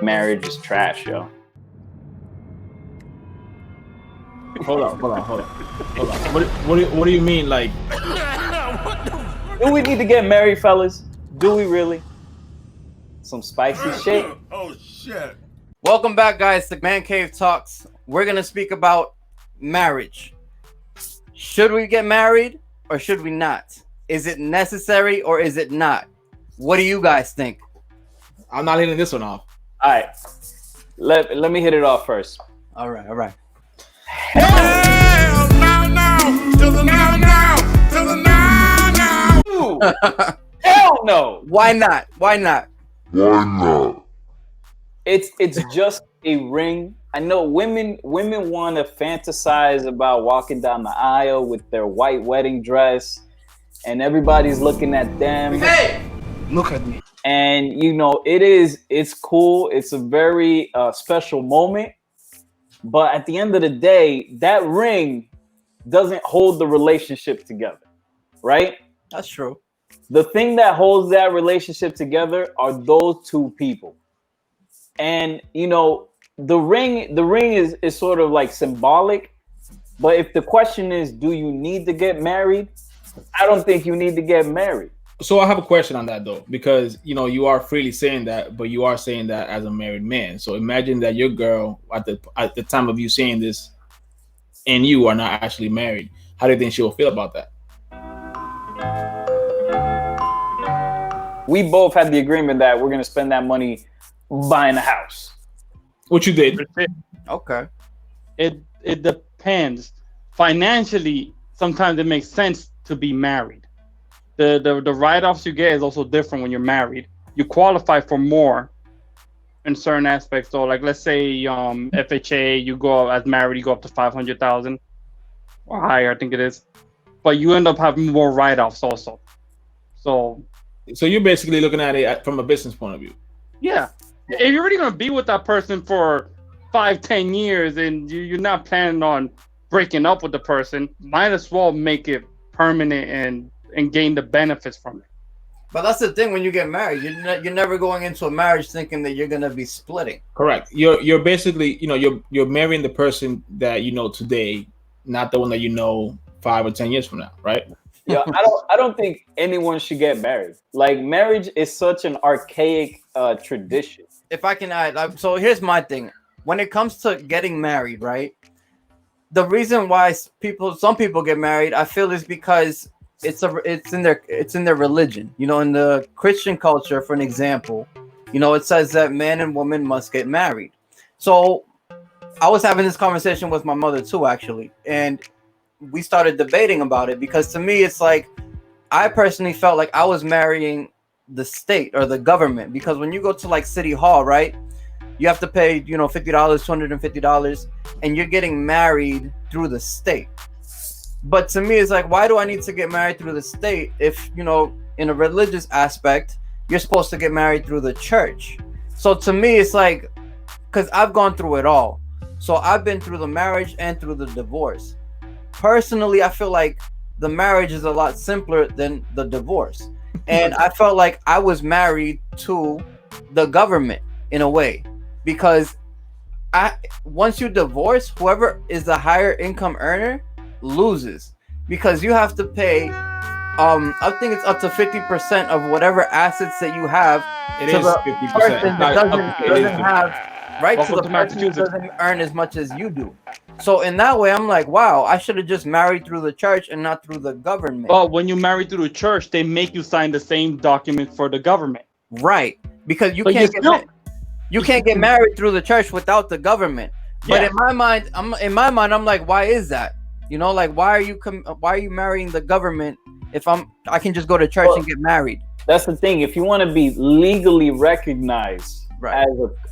marriage is trash, yo. Hold on. What do you mean? Like, do we need to get married, fellas? Do we really? Some spicy shit. Oh shit! Welcome back, guys, to Man Cave Talks. We're gonna speak about marriage. Should we get married or should we not? Is it necessary or is it not? What do you guys think? I'm not hitting this one off. All right, let me hit it off first. All right. Hell no, to the no, to the no. Ooh, hell no. Why not? It's just a ring. I know women want to fantasize about walking down the aisle with their white wedding dress, and everybody's looking at them. Hey, look at me. And it's cool. It's a very special moment. But at the end of the day, that ring doesn't hold the relationship together, right? That's true. The thing that holds that relationship together are those two people. And the ring is sort of like symbolic. But if the question is, do you need to get married? I don't think you need to get married. So I have a question on that though, because you are freely saying that, but you are saying that as a married man. So imagine that your girl at the time of you saying this, and you are not actually married. How do you think she'll feel about that? We both had the agreement that we're gonna spend that money buying a house. What you did? Okay. It depends. Financially, sometimes it makes sense to be married. The write-offs you get is also different when you're married. You qualify for more in certain aspects. So, like, let's say FHA, you go as married, you go up to 500,000 or higher, I think it is. But you end up having more write-offs also. So you're basically looking at it from a business point of view. yeah, if you're already gonna be with that person for 5-10 years and you're not planning on breaking up with the person, might as well make it permanent and gain the benefits from it. But that's the thing, when you get married, you're never going into a marriage thinking that you're gonna be splitting. Correct. You're basically you're marrying the person that you know today, not the one that you know 5 or 10 years from now, right? Yeah, I don't think anyone should get married. Like, marriage is such an archaic tradition. If I can add, so here's my thing. When it comes to getting married, right? The reason why some people get married, I feel, is because it's in their religion. In the Christian culture, for an example, it says that man and woman must get married. So I was having this conversation with my mother too, actually, and we started debating about it, because to me, it's like, I personally felt like I was marrying the state or the government, because when you go to like City Hall, right, you have to pay, $50, $250, and you're getting married through the state. But to me, it's like, why do I need to get married through the state if, in a religious aspect, you're supposed to get married through the church? So to me, it's like, because I've gone through it all. So I've been through the marriage and through the divorce. Personally, I feel like the marriage is a lot simpler than the divorce. And I felt like I was married to the government in a way, because once you divorce, whoever is the higher income earner loses, because you have to pay I think it's up to 50% of whatever assets that you have. It is 50%. Doesn't have right to the person who doesn't earn as much as you do. So in that way, I'm like, wow, I should have just married through the church and not through the government. But when you marry through the church, they make you sign the same document for the government. Right, because you But can't get married through the church without the government. But in my mind, I'm like, why is that? Like, why are you marrying the government if I can just go to church and get married? That's the thing. If you want to be legally recognized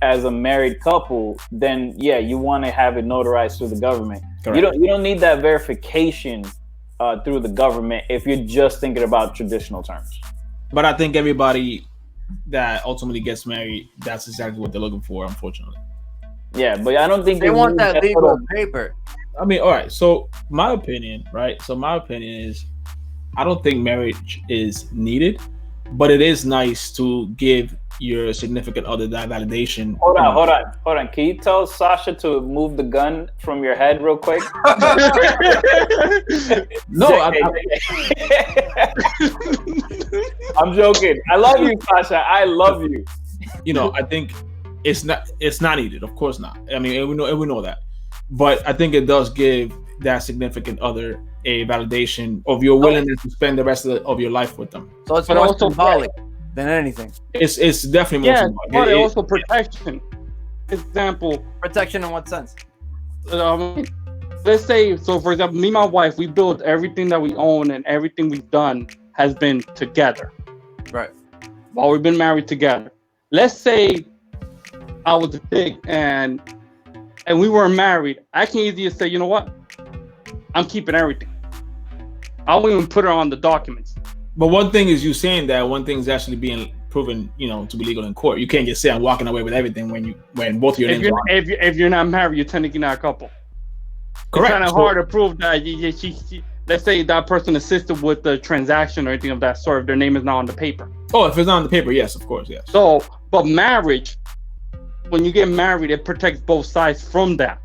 as a married couple, then you want to have it notarized through the government. Correct. You don't need that verification through the government if you're just thinking about traditional terms. But I think everybody that ultimately gets married, that's exactly what they're looking for, unfortunately. Yeah, but I don't think they want that legal paper. I mean, all right. So my opinion, right? So my opinion is, I don't think marriage is needed, but it is nice to give your significant other that validation. Hold on. Can you tell Sasha to move the gun from your head real quick? No, I'm joking. I love you, Sasha. I love you. I think it's not needed. Of course not. I mean, and we know that, but I think it does give that significant other a validation of your willingness to spend the rest of your life with them. So it's more symbolic than anything. It's definitely more symbolic. But also protection. Example. Protection in what sense? Let's say, so for example, me and my wife, we built everything that we own, and everything we've done has been together. Right. While we've been married together. Let's say I was a dick and we weren't married. I can easily say, you know what? I'm keeping everything. I won't even put it on the documents. But one thing is you saying that, one thing is actually being proven, to be legal in court. You can't just say I'm walking away with everything when both of your names are on. If you're not married, you're technically not a couple. Correct. It's kind of hard to prove that she, let's say that person assisted with the transaction or anything of that sort if their name is not on the paper. Oh, if it's not on the paper, yes, of course, yes. So, but marriage, when you get married, it protects both sides from that.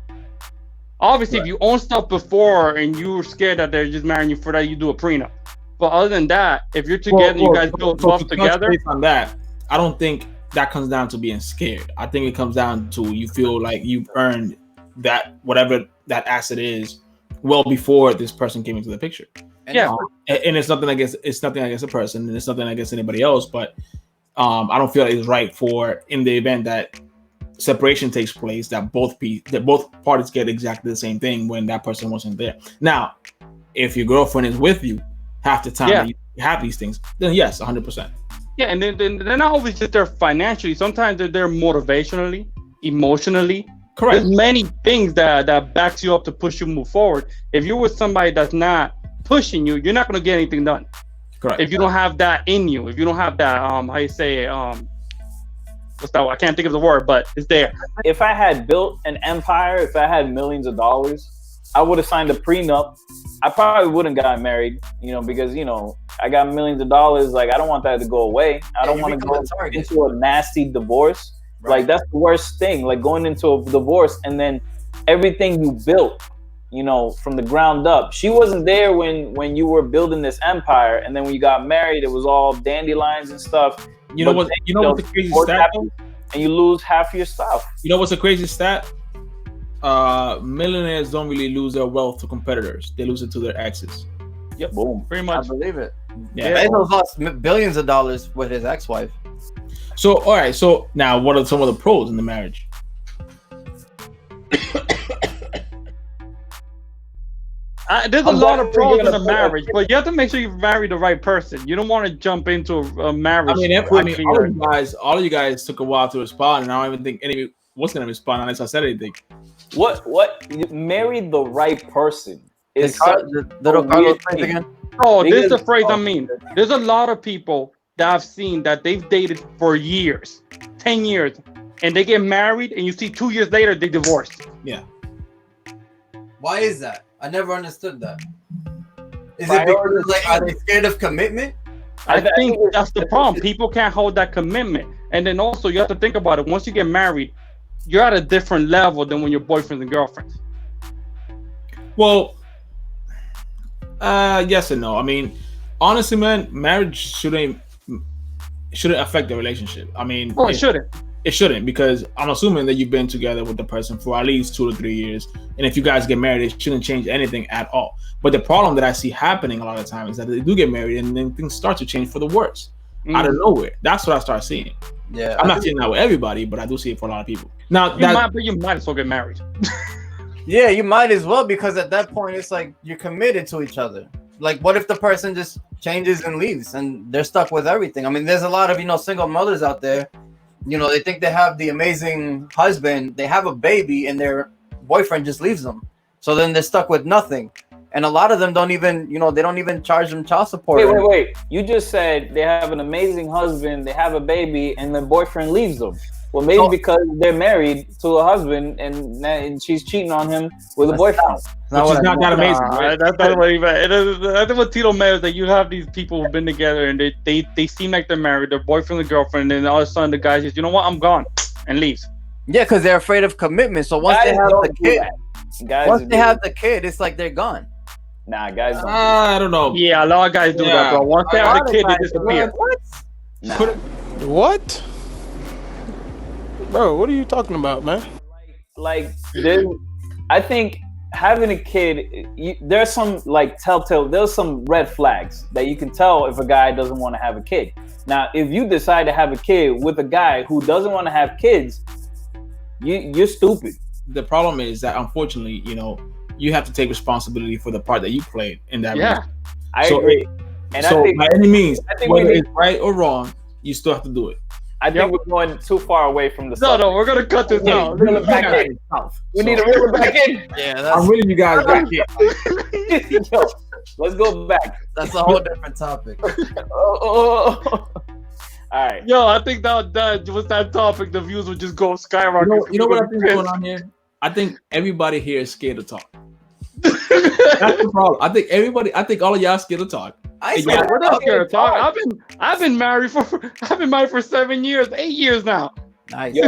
Obviously, If you own stuff before and you were scared that they're just marrying you for that, you do a prenup. But other than that, if you're together, you guys build wealth together. Based on that, I don't think that comes down to being scared. I think it comes down to you feel like you've earned that, whatever that asset is, well before this person came into the picture. And And it's nothing against a person, and it's nothing against anybody else. But I don't feel like it's right for, in the event that separation takes place, that both parties get exactly the same thing when that person wasn't there. Now, if your girlfriend is with you half the time that you have these things, then yes, 100%. Yeah, and then they're not always just there financially. Sometimes they're there motivationally, emotionally. Correct. There's many things that backs you up to push you move forward. If you're with somebody that's not pushing you, you're not going to get anything done. Correct. If you don't have that in you, if you don't have that, how you say, what's that? I can't think of the word, but it's there. If I had built an empire, if I had millions of dollars, I would have signed a prenup. I probably wouldn't got married, because I got millions of dollars. Like, I don't want that to go away. I don't want to go into a nasty divorce. Right. Like, that's the worst thing. Like, going into a divorce and then everything you built, from the ground up. She wasn't there when you were building this empire, and then when you got married, it was all dandelions and stuff. You know what's the crazy stat? Happens, and you lose half your stuff. You know what's a crazy stat? Millionaires don't really lose their wealth to competitors. They lose it to their exes. Yep. Boom. Pretty much. I believe it. Yeah. Bezos lost billions of dollars with his ex-wife. So, all right. So now, what are some of the pros in the marriage? There's a lot of pros in a marriage, but you have to make sure you marry the right person. You don't want to jump into a marriage. All of you guys took a while to respond, and I don't even think anyone was going to respond unless I said anything. What? You married the right person. Is the little Carlos phrase again? Oh, this is the phrase I mean. There's a lot of people that I've seen that they've dated for years, 10 years, and they get married, and you see 2 years later they divorced. Yeah. Why is that? I never understood that. Is it because are they scared of commitment? I think that's the problem. People can't hold that commitment. And then also you have to think about it. Once you get married, you're at a different level than when you're boyfriends and girlfriends. Well, yes and no. I mean, honestly, man, marriage shouldn't affect the relationship. I mean, it shouldn't. It shouldn't, because I'm assuming that you've been together with the person for at least 2 to 3 years. And if you guys get married, it shouldn't change anything at all. But the problem that I see happening a lot of times is that they do get married and then things start to change for the worse out of nowhere. That's what I start seeing. Yeah, I'm not seeing that with everybody, but I do see it for a lot of people. Now, you might as well get married. Yeah, you might as well, because at that point it's like you're committed to each other. Like, what if the person just changes and leaves and they're stuck with everything? I mean, there's a lot of single mothers out there. They think they have the amazing husband, they have a baby, and their boyfriend just leaves them. So then they're stuck with nothing. And a lot of them don't even, they don't even charge them child support. Wait. You just said they have an amazing husband, they have a baby, and their boyfriend leaves them. Well, maybe So- because they're married to a husband and she's cheating on him with a boyfriend. It's not Which what is I not meant. that amazing, right? That's not what he meant. I think what Tito meant is that you have these people who've been together and they seem like they're married, they're boyfriend and girlfriend, and then all of a sudden the guy says, you know what, I'm gone, and leaves. Yeah, because they're afraid of commitment. So once Guys they have don't the do kid, that. Guys once do they have that. the kid, it's like they're gone. Nah, guys don't. I don't know. Yeah, a lot of guys do that, bro. Once they A have lot a of kid, they guys do disappear. that. What? Nah. Put it- What? Bro, what are you talking about, man? Like I think having a kid, there's some like there's some red flags that you can tell if a guy doesn't want to have a kid. Now, if you decide to have a kid with a guy who doesn't want to have kids, you're stupid. The problem is that unfortunately, you have to take responsibility for the part that you played in that. Yeah. I So- agree. And So I think by any means, I think we whether need- it's right or wrong, you still have to do it. we're going too far away from the No, subject. we're gonna cut this out. Reel it back in. We need to reel it back in. Yeah, I'm reeling you guys back in. Yo, let's go back. that's a whole different topic. Oh. All right. Yo, I think that was that topic. The views would just go skyrocket. You know what I think is going on here? I think everybody here is scared to talk. That's the problem. I think all of y'all scared to talk. I Yeah, said, We're not scared to talk. I've been married for 7 years, 8 years now. nice. Yo,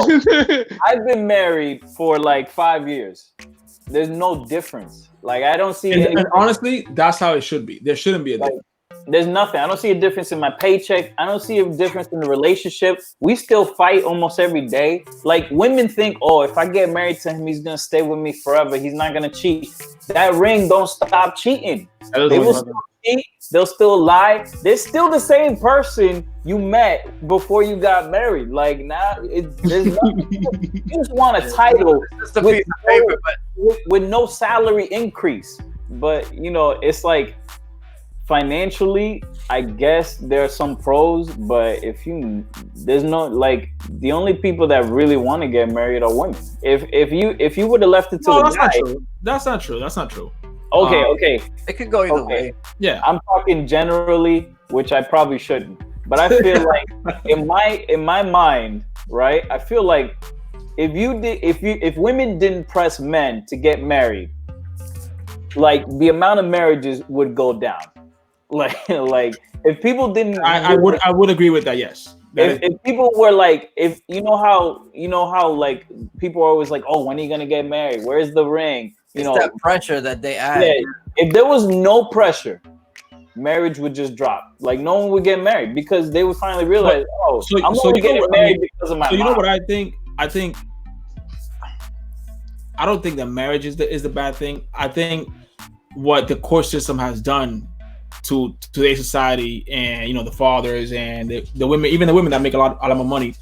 I've been married for like 5 years. There's no difference. Like I don't see any, And honestly, that's how it should be. There shouldn't be a difference. there's nothing. I don't see a difference in my paycheck. I don't see a difference in the relationship. We still fight almost every day. Like women think, oh, if I get married to him, he's gonna stay with me forever. He's not gonna cheat. That ring don't stop cheating. That is They what will it still cheat. They'll still lie. They're still the same person you met before you got married. Like now, there's nothing. You just want a title Just a with piece of paper, but with no salary increase. But it's like financially, I guess there are some pros, but there's no like the only people that really want to get married are women. If you would have left it to No, the that's guy, not true. That's not true. okay, it could go either Okay. way. Yeah. I'm talking generally, which I probably shouldn't. But I feel like in my mind, right? I feel like if women didn't press men to get married, like the amount of marriages would go down. Like if people didn't, I would agree with that. Yes. if people were like, if you know how like people are always like, oh, when are you gonna get married? Where's the ring? It's that pressure that they add. Yeah, if there was no pressure, marriage would just drop. Like no one would get married because they would finally realize, I'm only getting married because of my So you know mom. what I think? I don't think that marriage is the bad thing. I think what the court system has done to today's society, and the fathers and the women, even the women that make a lot of money,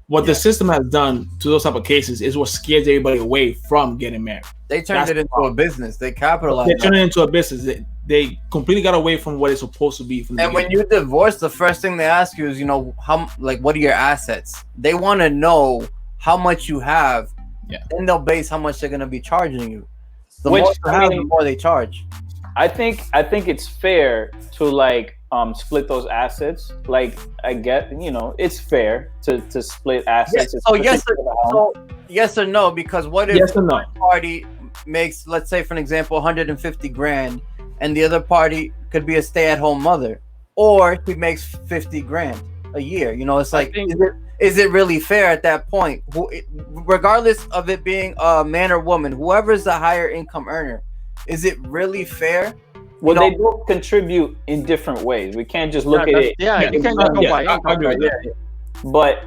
what the system has done to those type of cases is what scares everybody away from getting married. They turned That's it into a business. They capitalized. They turned it into a business. They completely got away from what it's supposed to be. From the And when beginning. you divorce, the first thing they ask you is, what are your assets? They want to know how much you have. Yeah. Then they'll base how much they're going to be charging you. The Which, more you I have, mean- the more they charge. I think it's fair to like split those assets. Like I get, it's fair to split assets. Yes, so yes especially for the home. Yes or no? Because what if Yes or no? one party makes, let's say, for an example, 150 grand, and the other party could be a stay-at-home mother, or he makes 50 grand a year? It's like, is it really fair at that point? Regardless of it being a man or woman, whoever's the higher income earner, is it really fair? Well, they both contribute in different ways. We can't just look at it. Yeah, you can't just go by income. I agree with that. But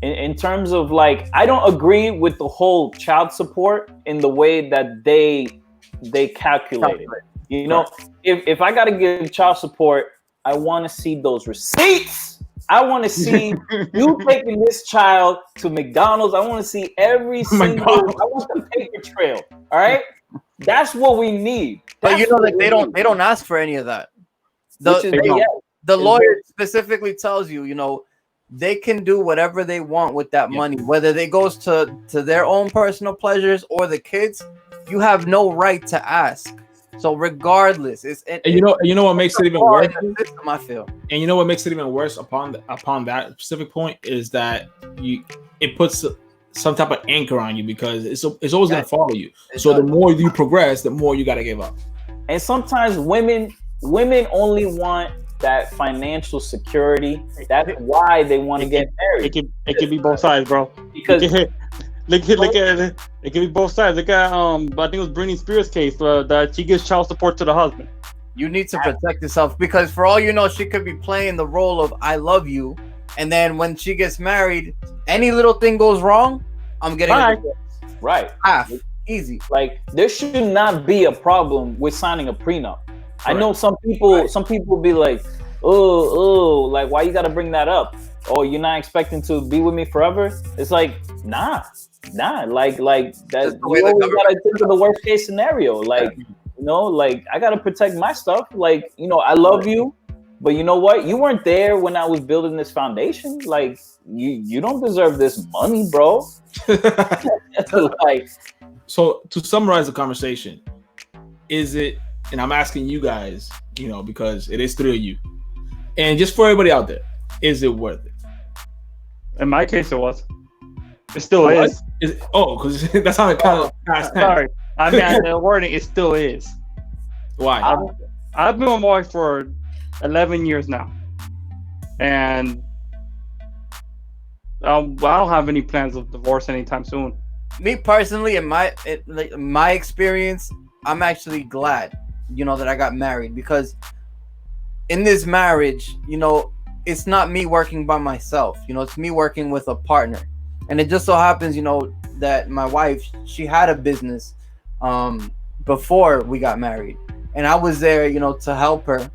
in terms of like, I don't agree with the whole child support in the way that they calculate it. If I gotta give child support, I want to see those receipts. I want to see you taking this child to McDonald's. I want to see every single. I want the paper trail. All right, that's what we need. But That's like what they we need. don't ask for any of that. Which is- yeah. The lawyer specifically tells you, they can do whatever they want with that money, whether it goes to their own personal pleasures or the kids. You have no right to ask. So regardless, And you know what makes it even worse. System, I feel. And you know what makes it even worse upon that specific point is that it puts some type of anchor on you because it's always going to follow you. So the more you progress, the more you got to give up. And sometimes women only want that financial security. That's why they want to get married. It can be both sides, bro. Because look at it. It can be both sides. Look at I think it was Britney Spears' case that she gives child support to the husband. You need to protect yourself because for all you know, she could be playing the role of "I love you," and then when she gets married, any little thing goes wrong, I'm getting a divorce. Right. Half easy. Like there should not be a problem with signing a prenup. I know some people be like, oh, like why you got to bring that up? Oh, you're not expecting to be with me forever? It's like, nah. Like that. You always gotta think of the worst case scenario. Like, you know, like I gotta protect my stuff. Like, you know, I love you, but you know what? You weren't there when I was building this foundation. Like, you don't deserve this money, bro. Like, so to summarize the conversation, is it? And I'm asking you guys, you know, because it is 3 of you, and just for everybody out there, is it worth it? In my case, it was. It still is. Because that's how it kind of past tense. Sorry, I mean the wording. It still is. Why? I've been with my wife for 11 years now, and I don't have any plans of divorce anytime soon. Me personally, in my experience, I'm actually glad, you know, that I got married because in this marriage, you know, it's not me working by myself. You know, it's me working with a partner. And it just so happens, you know, that my wife, she had a business before we got married. And I was there, you know, to help her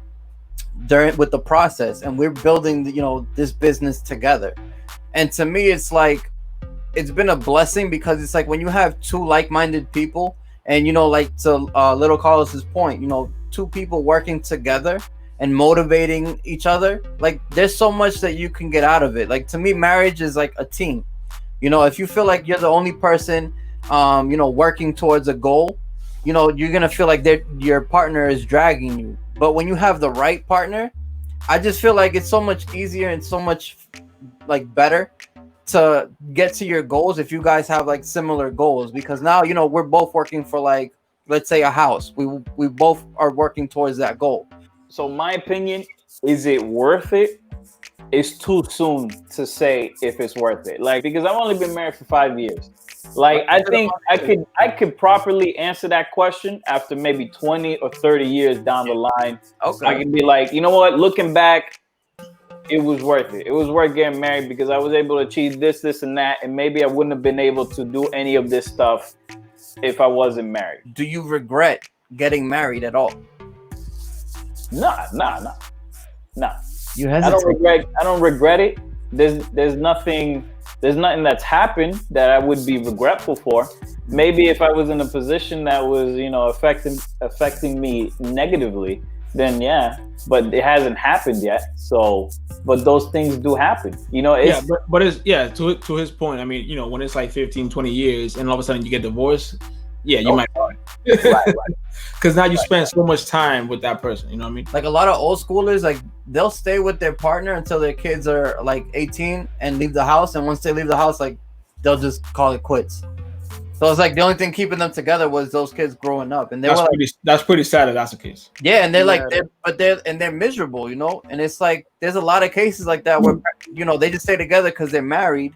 with the process. And we're building, you know, this business together. And to me, it's like, it's been a blessing because it's like when you have two like-minded people and, you know, like to Little Carlos's point, you know, two people working together and motivating each other, like there's so much that you can get out of it. Like to me, marriage is like a team. You know, if you feel like you're the only person, you know, working towards a goal, you know, you're going to feel like your partner is dragging you. But when you have the right partner, I just feel like it's so much easier and so much like better to get to your goals if you guys have like similar goals, because now, you know, we're both working for like, let's say a house. We both are working towards that goal. So my opinion, is it worth it? It's too soon to say if it's worth it. Like, because I've only been married for 5 years. Like, I think I could properly answer that question after maybe 20 or 30 years down the line. Okay. I can be like, you know what? Looking back, it was worth it. It was worth getting married because I was able to achieve this, and that, and maybe I wouldn't have been able to do any of this stuff if I wasn't married. Do you regret getting married at all? Nah. You I don't regret it. There's nothing that's happened that I would be regretful for. Maybe if I was in a position that was, you know, affecting me negatively, then yeah, but it hasn't happened yet. So, but those things do happen. You know, but it's to his point. I mean, you know, when it's like 15, 20 years and all of a sudden you get divorced, yeah, you might right. Because now you spend so much time with that person, you know what I mean? Like a lot of old schoolers, like they'll stay with their partner until their kids are like 18 and leave the house. And once they leave the house, like they'll just call it quits. So it's like the only thing keeping them together was those kids growing up, and that's pretty sad if that's the case. Yeah, and they're miserable, you know. And it's like there's a lot of cases like that where, you know, they just stay together because they're married,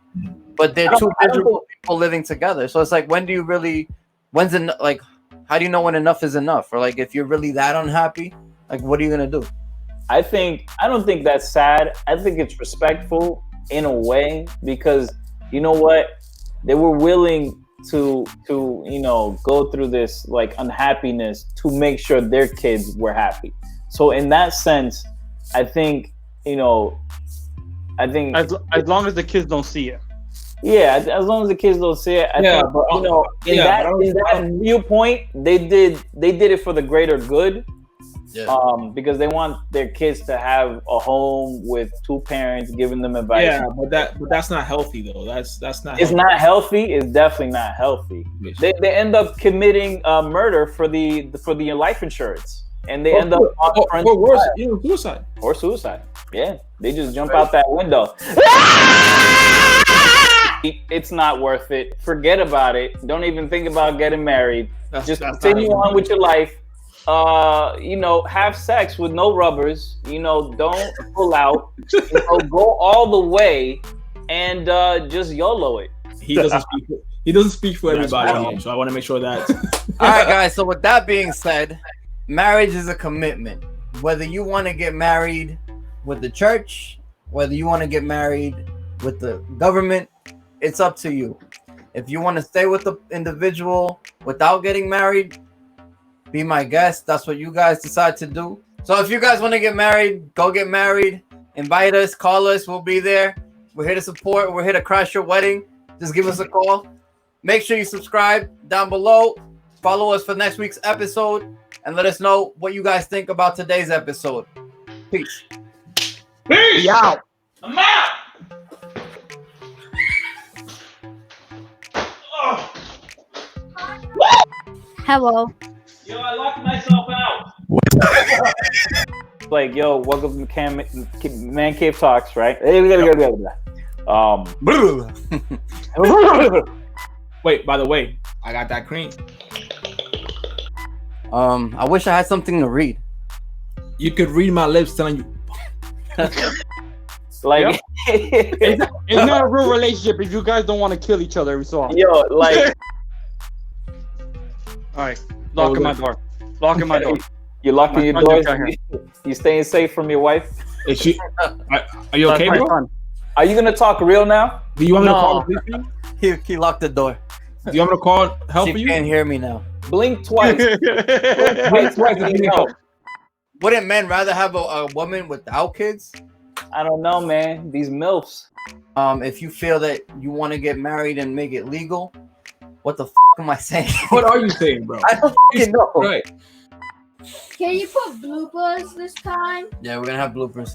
but they're two miserable people living together. So it's like, how do you know when enough is enough? Or like if you're really that unhappy, like what are you gonna do? I don't think that's sad. I think it's respectful in a way because you know what? They were willing to you know go through this like unhappiness to make sure their kids were happy. So in that sense, I think as long as the kids don't see it. Yeah, as long as the kids don't see it, I think, but, you know, in that viewpoint, they did it for the greater good. because they want their kids to have a home with two parents giving them advice. Yeah, but that's not healthy though. That's not. It's not healthy. It's definitely not healthy. They end up committing murder for the life insurance, and they end up or worse, suicide. Or suicide. Yeah, they just jump out that window. It's not worth it. Forget about it. Don't even think about getting married. Just continue on with your life. Have sex with no rubbers. Don't pull out. Go all the way and just YOLO it. He doesn't speak for everybody here, so I want to make sure that. All right, guys. So with that being said, marriage is a commitment. Whether you want to get married with the church, whether you want to get married with the government, it's up to you. If you want to stay with the individual without getting married, be my guest. That's what you guys decide to do. So if you guys want to get married, go get married. Invite us, call us. We'll be there. We're here to support. We're here to crash your wedding. Just give us a call. Make sure you subscribe down below. Follow us for next week's episode. And let us know what you guys think about today's episode. Peace. Peace. Out. I'm out. Hello. Yo, I locked myself out. Like, yo, welcome to Man Cave Talks, right? Hey, we gotta go. Wait, by the way, I got that cream. I wish I had something to read. You could read my lips telling you. Like, it's not a real relationship if you guys don't want to kill each other every so often. yo, like, All right, locking my door. Locking my door. you locking your doors. You staying safe from your wife. Is she? Are you okay, bro? Are you gonna talk real now? Do you want me to call the police for you? He locked the door. Do you want me to call help She for you? can't hear me now. Blink twice. Blink twice and you know. Wouldn't men rather have a woman without kids? I don't know, man. These MILFs. If you feel that you want to get married and make it legal, what the am I saying? What are you saying, bro? I don't fucking know. Right. Can you put bloopers this time? Yeah, we're gonna have bloopers.